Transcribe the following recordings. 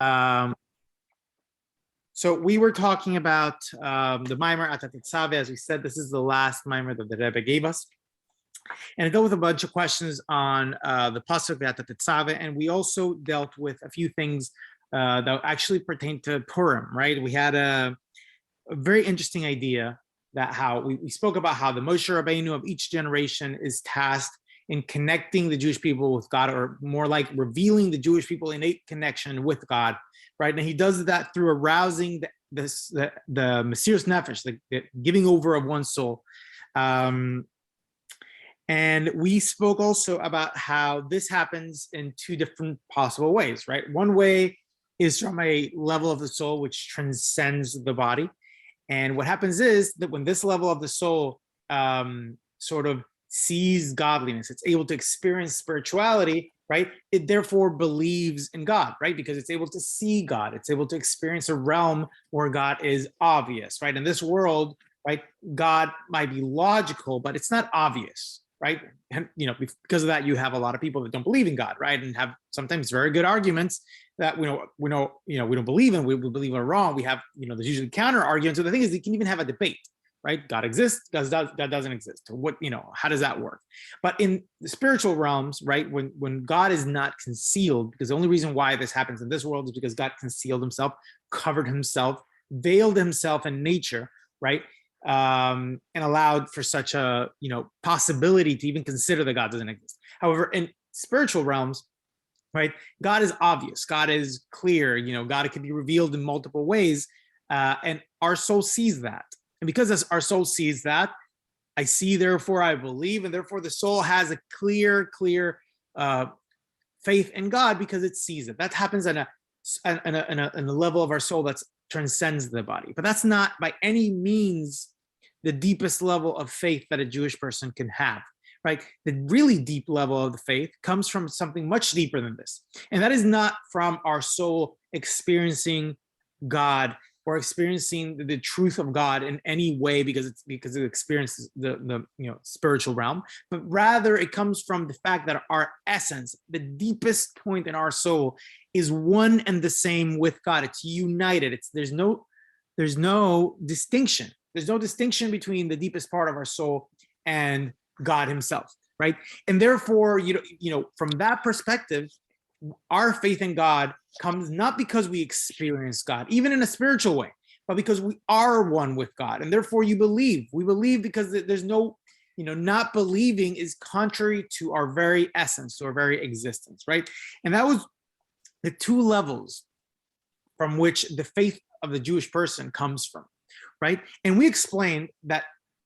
Um, so we were talking about the Maimer at Tezave. As we said, this is the last Maimer that the Rebbe gave us. And it dealt with a bunch of questions on the pasuk Veata Tezave, and we also dealt with a few things that actually pertain to Purim, right? We had a very interesting idea that how we spoke about how the Moshe Rabbeinu of each generation is tasked in connecting the Jewish people with God, or more like revealing the Jewish people innate connection with God, right? And he does that through arousing the Mesiras Nefesh, the giving over of one's soul. And we spoke also about how this happens in two different possible ways, right? One way is from a level of the soul which transcends the body. And what happens is that when this level of the soul sort of sees godliness, it's able to experience spirituality, right? It therefore believes in God, right? Because it's able to see God. It's able to experience a realm where God is obvious, right? In this world, right, God might be logical, but it's not obvious, right? And, because of that, you have a lot of people that don't believe in God, right? And have sometimes very good arguments that we don't believe in, we believe are wrong. We have, there's usually counter arguments. So the thing is, you can even have a debate, right? God exists, God doesn't exist. What, how does that work? But in the spiritual realms, right, when God is not concealed, because the only reason why this happens in this world is because God concealed himself, covered himself, veiled himself in nature, right? And allowed for such a, possibility to even consider that God doesn't exist. However, in spiritual realms, right, God is obvious, God is clear, God can be revealed in multiple ways, and our soul sees that. And because our soul sees that, I see, therefore I believe, and therefore the soul has a clear faith in God because it sees it. That happens in a level of our soul that transcends the body. But that's not by any means the deepest level of faith that a Jewish person can have, right? The really deep level of the faith comes from something much deeper than this. And that is not from our soul experiencing God or experiencing the truth of God in any way because it experiences the spiritual realm, but rather it comes from the fact that our essence, the deepest point in our soul, is one and the same with God. It's united. There's no distinction. There's no distinction between the deepest part of our soul and God himself, right? And therefore, from that perspective, our faith in God comes not because we experience God, even in a spiritual way, but because we are one with God. And therefore we believe because there's no, not believing is contrary to our very essence, to our very existence, right? And that was the two levels from which the faith of the Jewish person comes from, right? And we explained that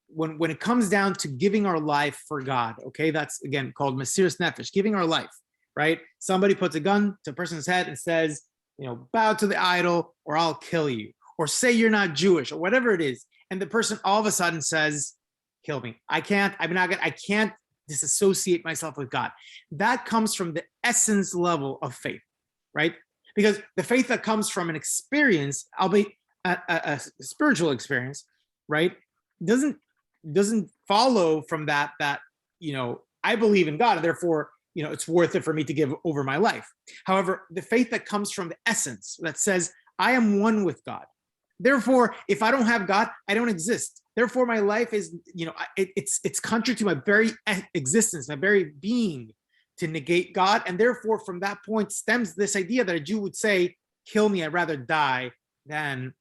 when it comes down to giving our life for God, okay, that's again called Mesiras Nefesh, giving our life, right? Somebody puts a gun to a person's head and says, bow to the idol or I'll kill you, or say you're not Jewish, or whatever it is. And the person all of a sudden says, kill me. I can't disassociate myself with God. That comes from the essence level of faith, right? Because the faith that comes from an experience, albeit a spiritual experience, right, doesn't follow from that I believe in God and therefore it's worth it for me to give over my life. However, the faith that comes from the essence that says I am one with God, therefore if I don't have God, I don't exist. Therefore my life is it's contrary to my very existence, my very being, to negate God. And therefore from that point stems this idea that a Jew would say, kill me, I'd rather die than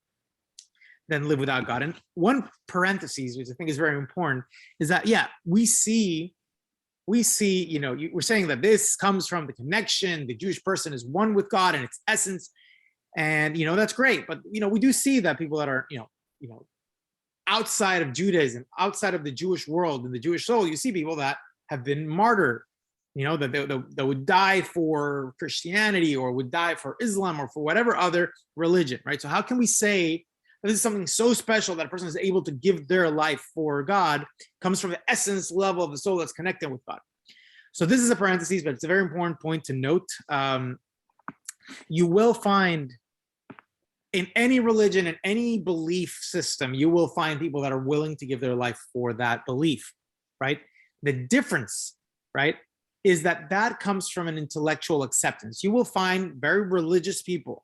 live without God. And one parenthesis, which I think is very important, is that, we see, we're saying that this comes from the connection, the Jewish person is one with God in its essence. And, that's great. But, we do see that people that are, outside of Judaism, outside of the Jewish world and the Jewish soul, you see people that have been martyred, that would die for Christianity or would die for Islam or for whatever other religion, right? So how can we say this is something so special that a person is able to give their life for God, comes from the essence level of the soul that's connected with God? So this is a parenthesis, but it's a very important point to note. You will find in any religion, in any belief system, you will find people that are willing to give their life for that belief, right? The difference, right, is that comes from an intellectual acceptance. You will find very religious people,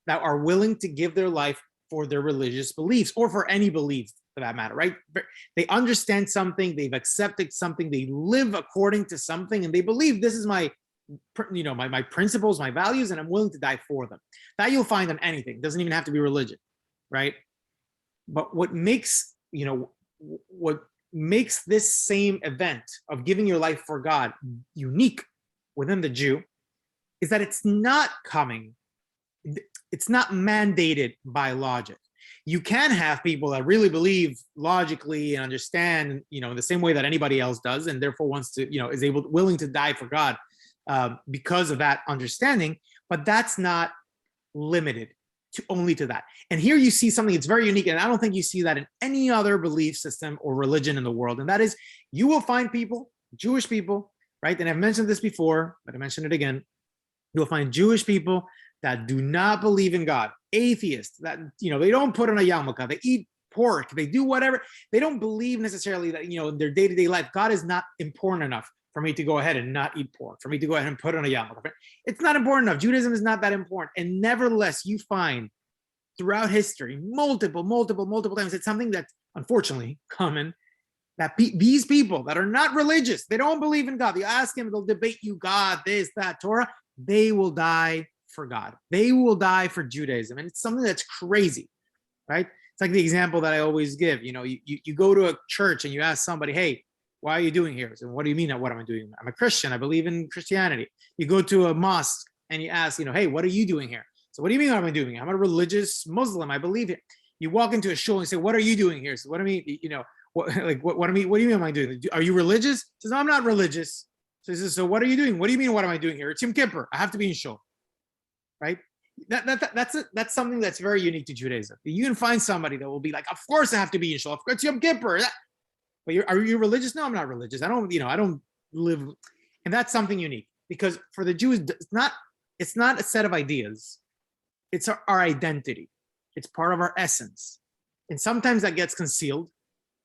that are willing to give their life for their religious beliefs, or for any beliefs for that matter, right? They understand something, they've accepted something, they live according to something, and they believe this is my principles, my values, and I'm willing to die for them. That you'll find on anything. It doesn't even have to be religion, right? But what makes this same event of giving your life for God unique within the Jew is that it's not mandated by logic. You can have people that really believe logically and understand, in the same way that anybody else does, and therefore wants to, willing to die for God because of that understanding, but that's not limited only to that. And here you see something that's very unique, and I don't think you see that in any other belief system or religion in the world, and that is you will find people, Jewish people, right? And I've mentioned this before, but I mention it again. You'll find Jewish people that do not believe in God, atheists, that, they don't put on a yarmulke, they eat pork, they do whatever. They don't believe necessarily that, in their day-to-day life, God is not important enough for me to go ahead and not eat pork, for me to go ahead and put on a yarmulke. It's not important enough. Judaism is not that important. And nevertheless, you find throughout history, multiple times, it's something that's unfortunately common, that these people that are not religious, they don't believe in God. You ask them, they'll debate you, God, this, that, Torah. They will die for God. They will die for Judaism. And it's something that's crazy, right? It's like the example that I always give. You go to a church and you ask somebody, hey, why are you doing here? So what do you mean, what am I doing? I'm a Christian. I believe in Christianity. You go to a mosque and you ask, hey, what are you doing here? So what do you mean what am I doing here? I'm a religious Muslim. I believe it. You walk into a shul and you say, what are you doing here? So what do you mean, what do you mean am I doing? Are you religious? He says, no, I'm not religious. So he says, so what are you doing? What do you mean, what am I doing here? It's Yom Kippur. I have to be in shul, right? That's something that's very unique to Judaism. You can find somebody that will be like, of course I have to be in shul. Of course, it's Yom Kippur. But are you religious? No, I'm not religious. I don't live. And that's something unique, because for the Jews, it's not a set of ideas. It's our identity. It's part of our essence. And sometimes that gets concealed.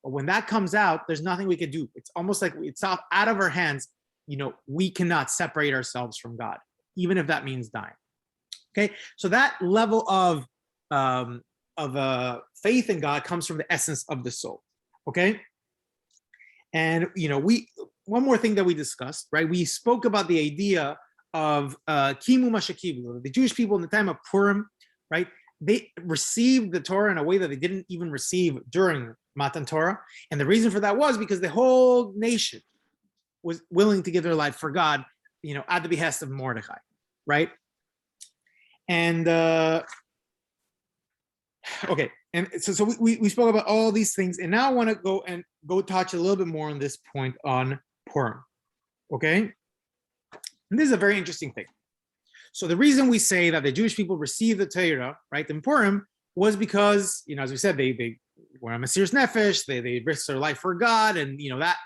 But when that comes out, there's nothing we can do. It's almost like it's out of our hands. We cannot separate ourselves from God, even if that means dying. Okay, so that level of faith in God comes from the essence of the soul. Okay, and one more thing that we discussed, right? We spoke about the idea of kimu mashakivu. The Jewish people in the time of Purim, right? They received the Torah in a way that they didn't even receive during Matan Torah, and the reason for that was because the whole nation was willing to give their life for God, at the behest of Mordechai, right? And okay, and so we spoke about all these things, and now I want to go touch a little bit more on this point on Purim, okay? And this is a very interesting thing. So the reason we say that the Jewish people received the Torah, right, in Purim, was because, as we said, they were a Mesiras Nefesh, they risked their life for God, and that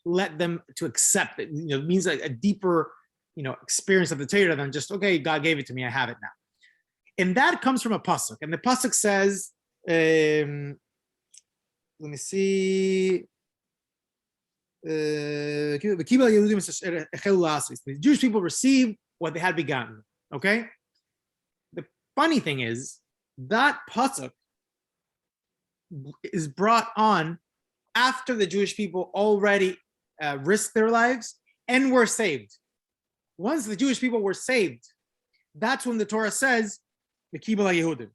led them to accept it. It means like a deeper, experience of the Torah than just, okay, God gave it to me, I have it now. And that comes from a pasuk, and the pasuk says, let me see. The Jewish people received what they had begotten. Okay. The funny thing is that pasuk is brought on after the Jewish people already risked their lives and were saved. Once the Jewish people were saved, that's when the Torah says, the Kibul HaYehudim.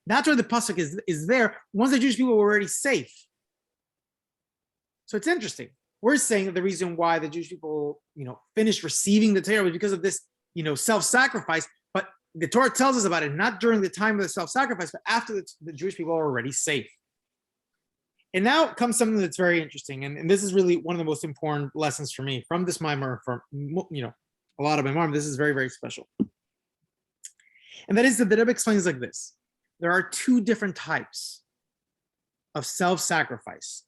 That's where the pasuk is there once the Jewish people were already safe. So it's interesting. We're saying that the reason why the Jewish people, finished receiving the Torah was because of this, self-sacrifice. But the Torah tells us about it not during the time of the self-sacrifice, but after the Jewish people are already safe. And now comes something that's very interesting, and this is really one of the most important lessons for me from this Maimar, from a lot of Maimar. This is very, very special. And that is that the Rebbe explains like this. There are two different types of self-sacrifice.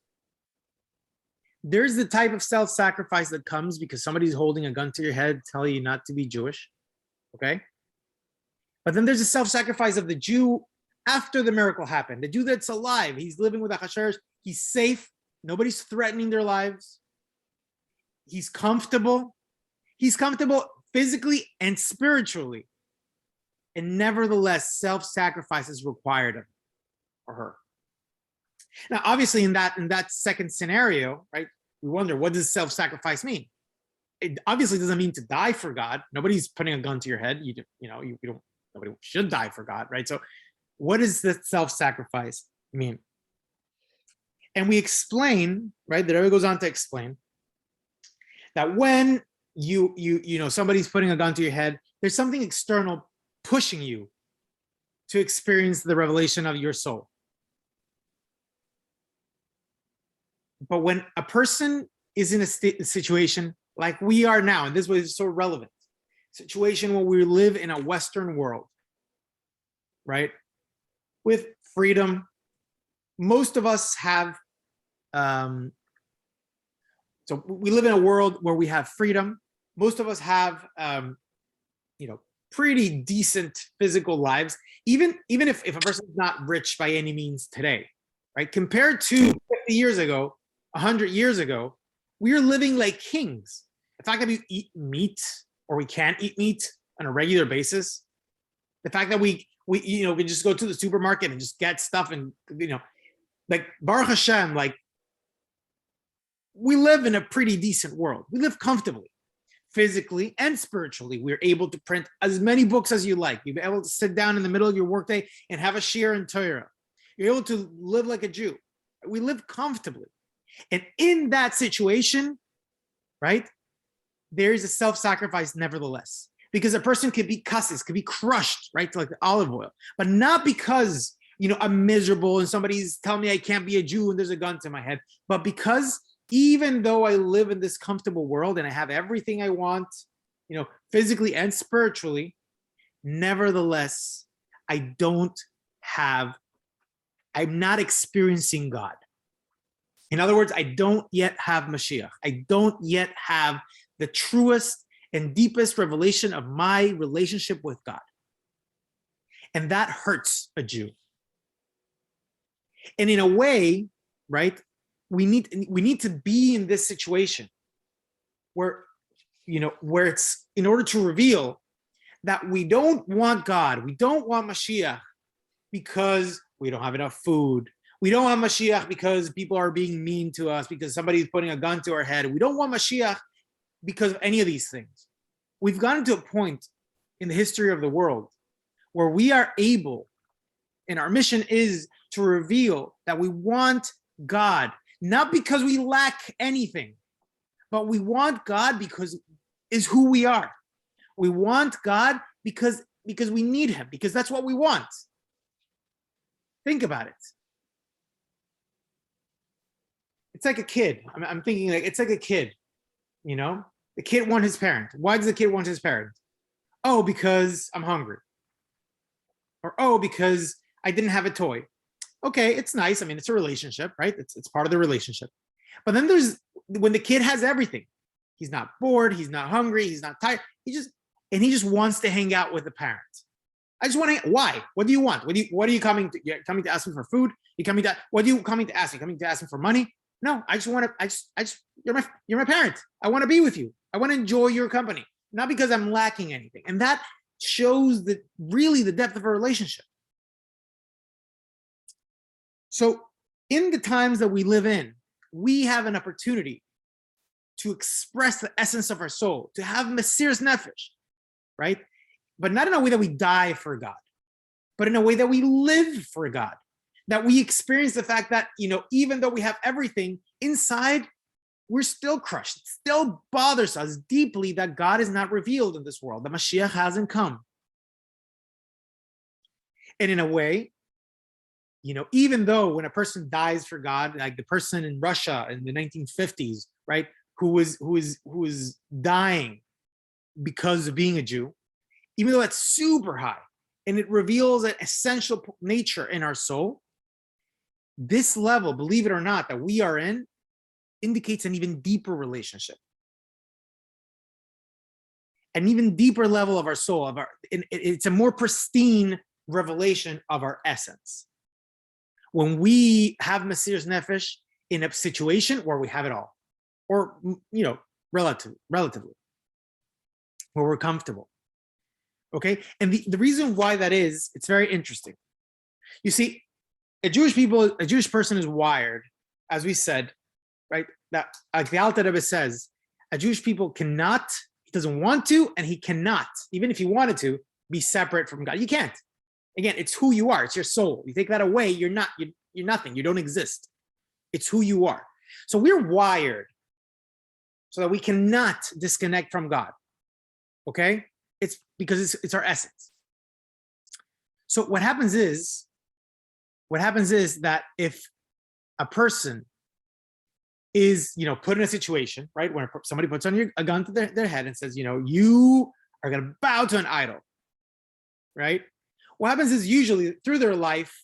There's the type of self-sacrifice that comes because somebody's holding a gun to your head telling you not to be Jewish, okay? But then there's a self-sacrifice of the Jew after the miracle happened. The Jew that's alive, he's living with Achashverosh, he's safe, nobody's threatening their lives, he's comfortable, He's comfortable physically and spiritually. And nevertheless, self-sacrifice is required of him or her. Now, obviously, in that second scenario, right, we wonder, what does self-sacrifice mean? It obviously doesn't mean to die for God. Nobody's putting a gun to your head. You don't. Nobody should die for God, right? So, what does the self-sacrifice mean? And we explain, right? The Rabbi goes on to explain that when you somebody's putting a gun to your head, there's something external pushing you to experience the revelation of your soul. But when a person is in a situation like we are now, and this was so relevant, situation where we live in a Western world, right? With freedom, most of us have, so we live in a world where we have freedom. Most of us have, pretty decent physical lives, even if a person's not rich by any means today, right? Compared to 50 years ago, 100 years ago, we are living like kings. The fact that we eat meat or we can't eat meat on a regular basis, the fact that we can just go to the supermarket and just get stuff, and like Baruch Hashem, like we live in a pretty decent world. We live comfortably, physically and spiritually. We're able to print as many books as you like. You're able to sit down in the middle of your workday and have a shiur in Torah. You're able to live like a Jew. We live comfortably. And in that situation, right, there is a self-sacrifice nevertheless. Because a person could be chassidus, could be crushed, right, like the olive oil, but not because, I'm miserable and somebody's telling me I can't be a Jew and there's a gun to my head, but because even though I live in this comfortable world and I have everything I want, physically and spiritually, nevertheless, I'm not experiencing God. In other words, I don't yet have Mashiach. I don't yet have the truest and deepest revelation of my relationship with God. And that hurts a Jew. And in a way, right, we need to be in this situation where it's in order to reveal that we don't want God, we don't want Mashiach because we don't have enough food. We don't want Mashiach because people are being mean to us, because somebody's putting a gun to our head. We don't want Mashiach because of any of these things. We've gotten to a point in the history of the world where we are able, and our mission is to reveal that we want God, not because we lack anything, but we want God because is who we are. We want God because we need him, because that's what we want. Think about it. It's like a kid. I'm thinking like it's like a kid, The kid wants his parent. Why does the kid want his parent? Oh, because I'm hungry. Or, oh, because I didn't have a toy. Okay, it's nice. I mean, it's a relationship, right? It's part of the relationship. But then there's when the kid has everything. He's not bored. He's not hungry. He's not tired. He just wants to hang out with the parent. I just want to. Why? What do you want? What are you coming to? You're coming to ask me for food? What are you coming to ask? You coming to ask me for money? No, I just want to. You're my parent. I want to be with you. I want to enjoy your company, not because I'm lacking anything. And that shows really the depth of a relationship. So in the times that we live in, we have an opportunity to express the essence of our soul, to have mesiras nefesh, right? But not in a way that we die for God, but in a way that we live for God, that we experience the fact that, even though we have everything inside, we're still crushed. It still bothers us deeply that God is not revealed in this world, that Mashiach hasn't come. And in a way, even though when a person dies for God, like the person in Russia in the 1950s, right, who was dying because of being a Jew, even though that's super high and it reveals an essential nature in our soul, this level, believe it or not, that we are in indicates an even deeper relationship, an even deeper level of our soul, it's a more pristine revelation of our essence. When we have mesiras nefesh in a situation where we have it all, or relatively. where we're comfortable. Okay, and the reason why that is, it's very interesting. You see, a Jewish person is wired, as we said, right? That like the Alter Rebbe says, a Jewish people cannot, he doesn't want to, and he cannot, even if he wanted to, be separate from God. You can't. Again, it's who you are. It's your soul. You take that away, you're nothing. You don't exist. It's who you are. So we're wired so that we cannot disconnect from God. Okay? It's because it's our essence. So what happens is that if a person is, put in a situation, right, when somebody puts on a gun to their head and says, you are going to bow to an idol, right? What happens is usually through their life,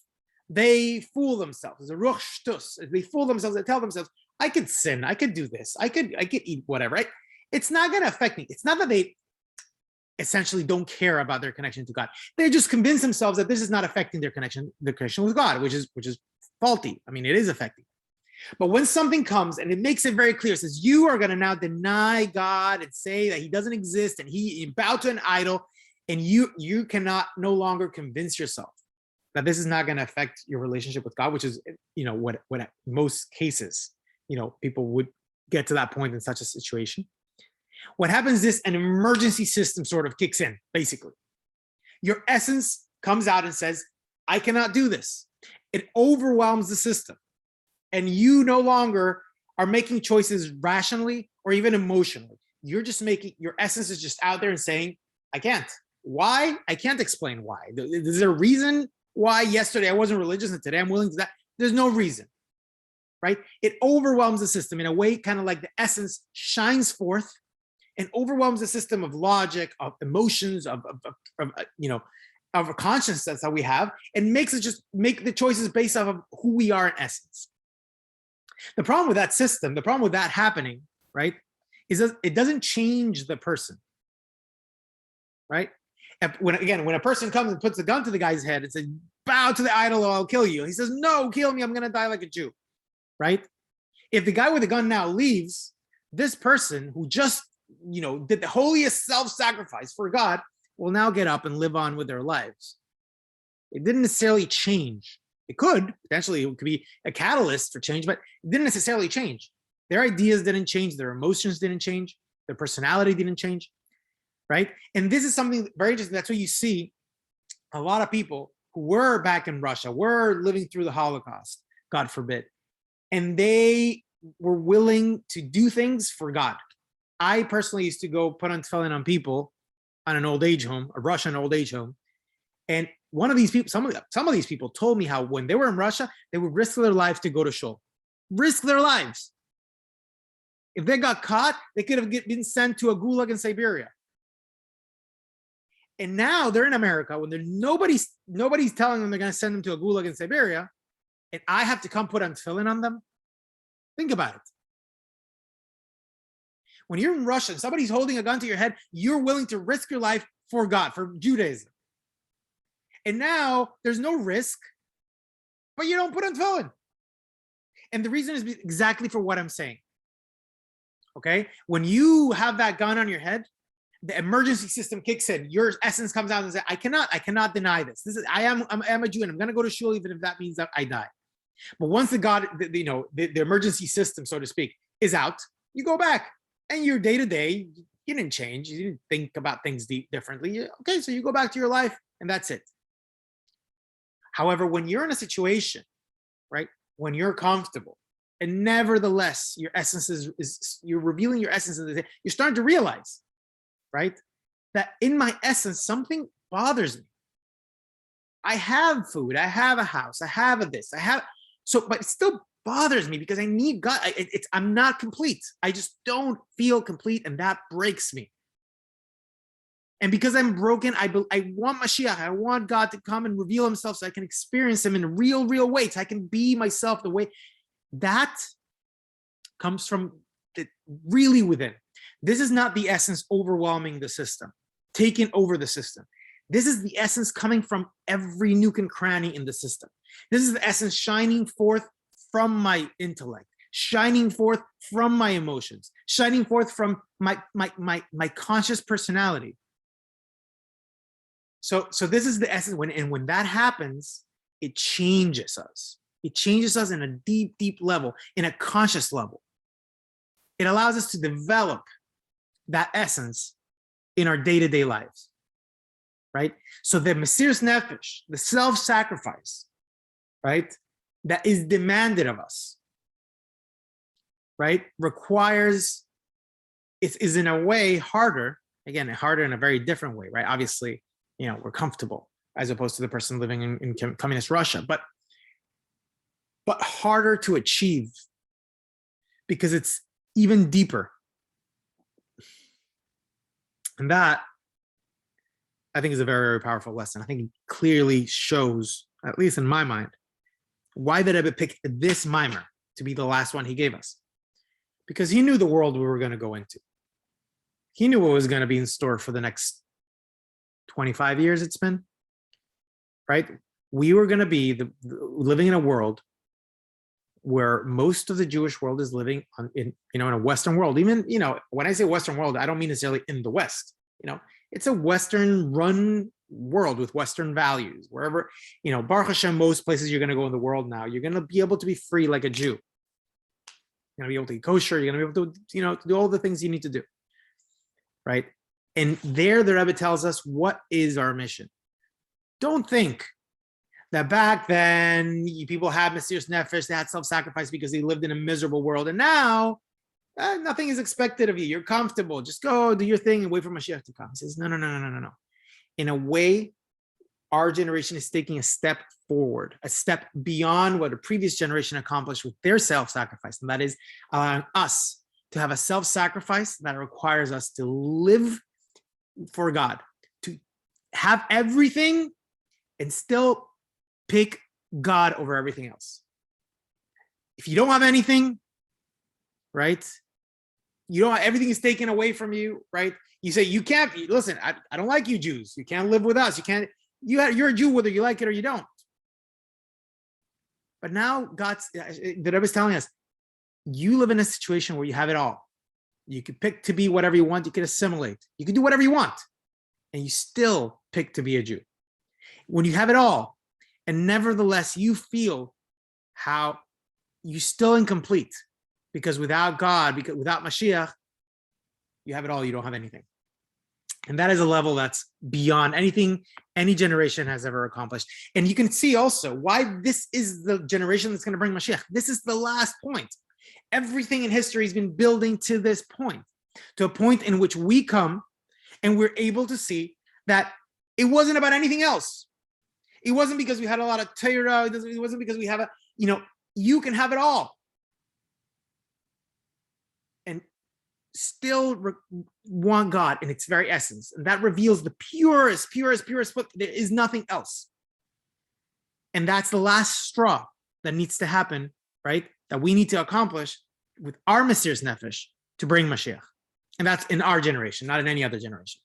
they fool themselves. There's a ruch shtus. They fool themselves. They tell themselves, I could sin. I could do this. I could eat whatever, right? It's not going to affect me. It's not that they essentially don't care about their connection to God. They just convince themselves that this is not affecting their connection with God, which is faulty. I mean, it is affecting. But when something comes and it makes it very clear, it says, you are going to now deny God and say that he doesn't exist and you bow to an idol, and you cannot no longer convince yourself that this is not going to affect your relationship with God, which is, what in most cases, people would get to that point in such a situation. What happens is an emergency system sort of kicks in, basically. Your essence comes out and says, I cannot do this. It overwhelms the system. And you no longer are making choices rationally or even emotionally. You're just your essence is just out there and saying, I can't. Why? I can't explain why. Is there a reason why yesterday I wasn't religious and today I'm willing to that? There's no reason, right? It overwhelms the system in a way, kind of like the essence shines forth and overwhelms the system of logic, of emotions, of a consciousness that we have, and makes it just make the choices based off of who we are in essence. The problem with that system, the problem with that happening, right, is that it doesn't change the person, right? When a person comes and puts a gun to the guy's head and says, bow to the idol or I'll kill you. He says, no, kill me, I'm going to die like a Jew, right? If the guy with the gun now leaves, this person who just, did the holiest self-sacrifice for God will now get up and live on with their lives. It didn't necessarily change. It could, potentially, it could be a catalyst for change, but it didn't necessarily change. Their ideas didn't change, their emotions didn't change, their personality didn't change, right? And this is something very interesting. That's what you see a lot of people who were back in Russia, were living through the Holocaust, God forbid, and they were willing to do things for God. I personally used to go put on tefillin on people on an old age home, a Russian old age home. And one of these people, some of these people told me how when they were in Russia, they would risk their lives to go to shul. Risk their lives. If they got caught, they could have been sent to a gulag in Siberia. And now they're in America when nobody's telling them they're going to send them to a gulag in Siberia, and I have to come put on tefillin on them. Think about it. When you're in Russia and somebody's holding a gun to your head, you're willing to risk your life for God, for Judaism. And now there's no risk, but you don't put on tefillin. And the reason is exactly for what I'm saying. Okay? When you have that gun on your head, the emergency system kicks in. Your essence comes out and says, I cannot deny this. I am a Jew and I'm going to go to shul even if that means that I die. But once the emergency system, so to speak, is out, you go back. And your day-to-day, you didn't change. You didn't think about things differently. Okay, so you go back to your life, and that's it. However, when you're in a situation, right, when you're comfortable, and nevertheless, your essence is you're revealing your essence, and you're starting to realize, right, that in my essence, something bothers me. I have food, I have a house, I have this, but it still bothers me because I need God. I'm not complete. I just don't feel complete, and that breaks me. And because I'm broken, I want Mashiach. I want God to come and reveal himself so I can experience him in a real way, so I can be myself the way. That comes from really within. This is not the essence overwhelming the system, taking over the system. This is the essence coming from every nook and cranny in the system. This is the essence shining forth from my intellect. shining forth from my emotions, shining forth from my conscious personality. So this is the essence. When that happens, it changes us. It changes us in a deep, deep level, in a conscious level. It allows us to develop that essence in our day-to-day lives, right? So the Mesiras Nefesh, the self-sacrifice, right, that is demanded of us, right, requires, it is in a way harder, again, harder in a very different way, right? Obviously, we're comfortable as opposed to the person living in communist Russia, but harder to achieve because it's even deeper. And that, I think, is a very, very powerful lesson. I think it clearly shows, at least in my mind, why the Rebbe picked this mimer to be the last one he gave us. Because he knew the world we were going to go into. He knew what was going to be in store for the next 25 years it's been, right? We were going to be living in a world where most of the Jewish world is living in a Western world. Even, when I say Western world, I don't mean necessarily in the West. It's a Western run world with Western values. Wherever, Baruch Hashem, most places you're going to go in the world now, you're going to be able to be free like a Jew. You're going to be able to eat kosher. You're going to be able to, to do all the things you need to do, right? And there the Rebbe tells us, what is our mission? Don't think that back then people had Mesiras Nefesh, they had self-sacrifice because they lived in a miserable world. And now nothing is expected of you. You're comfortable. Just go do your thing and wait for Mashiach to come. He says, no. In a way, our generation is taking a step forward, a step beyond what a previous generation accomplished with their self-sacrifice. And that is allowing us to have a self-sacrifice that requires us to live for God, to have everything and still pick God over everything else. If you don't have anything, right? Everything is taken away from you, right? You say, you can't, listen, I don't like you Jews. You can't live with us. You're a Jew whether you like it or you don't. But now the Rebbe is telling us, you live in a situation where you have it all. You can pick to be whatever you want. You can assimilate. You can do whatever you want. And you still pick to be a Jew. When you have it all, and nevertheless you feel how you're still incomplete, because without God, without Mashiach, you have it all, you don't have anything. And that is a level that's beyond anything any generation has ever accomplished. And you can see also why this is the generation that's going to bring Mashiach. This is the last point. Everything in history has been building to this point, to a point in which we come and we're able to see that it wasn't about anything else. It wasn't because we had a lot of Torah. It wasn't because we have you can have it all. And still want God in its very essence. And that reveals the purest. There is nothing else. And that's the last straw that needs to happen, right? That we need to accomplish with our Mesiras Nefesh to bring Mashiach. And that's in our generation, not in any other generation.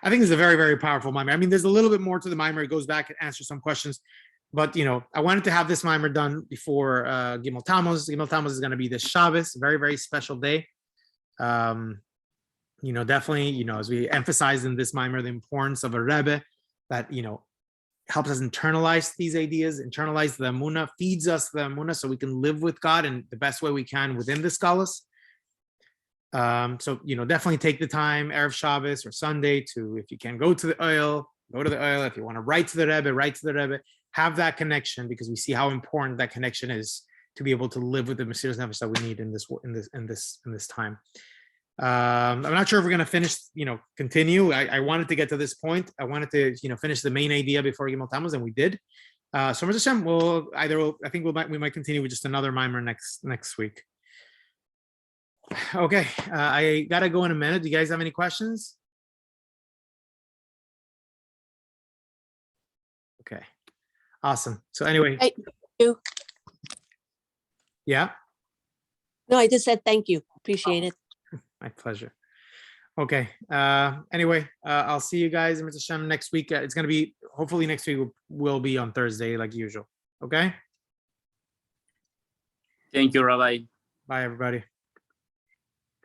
I think this is a very, very powerful mimer. I mean, there's a little bit more to the mimer. It goes back and answers some questions. But, I wanted to have this mimer done before Gimel Tammuz. Gimel Tammuz is going to be this Shabbos, a very, very special day. Definitely, as we emphasized in this mimer, the importance of a Rebbe that, helps us internalize these ideas, internalize the Emunah, feeds us the Emunah so we can live with God in the best way we can within the Skalas. So, definitely take the time, Erev Shabbos or Sunday, to, if you can, go to the oil, go to the oil. If you want to write to the Rebbe, have that connection, because we see how important that connection is to be able to live with the Mesiras Nefesh that we need in this time. I'm not sure if we're going to finish, continue. I wanted to get to this point. I wanted to, finish the main idea before Gimel Tammuz, and we did. So Hashem, we might continue with just another mimer next week. Okay, I gotta go in a minute. Do you guys have any questions? Okay, awesome. So anyway, Thank you. Yeah. No, I just said thank you. Appreciate it. My pleasure. Okay. Anyway, I'll see you guys in Hashem next week. It's gonna be, hopefully next week will be on Thursday like usual. Okay. Thank you, Rabbi. Bye, everybody.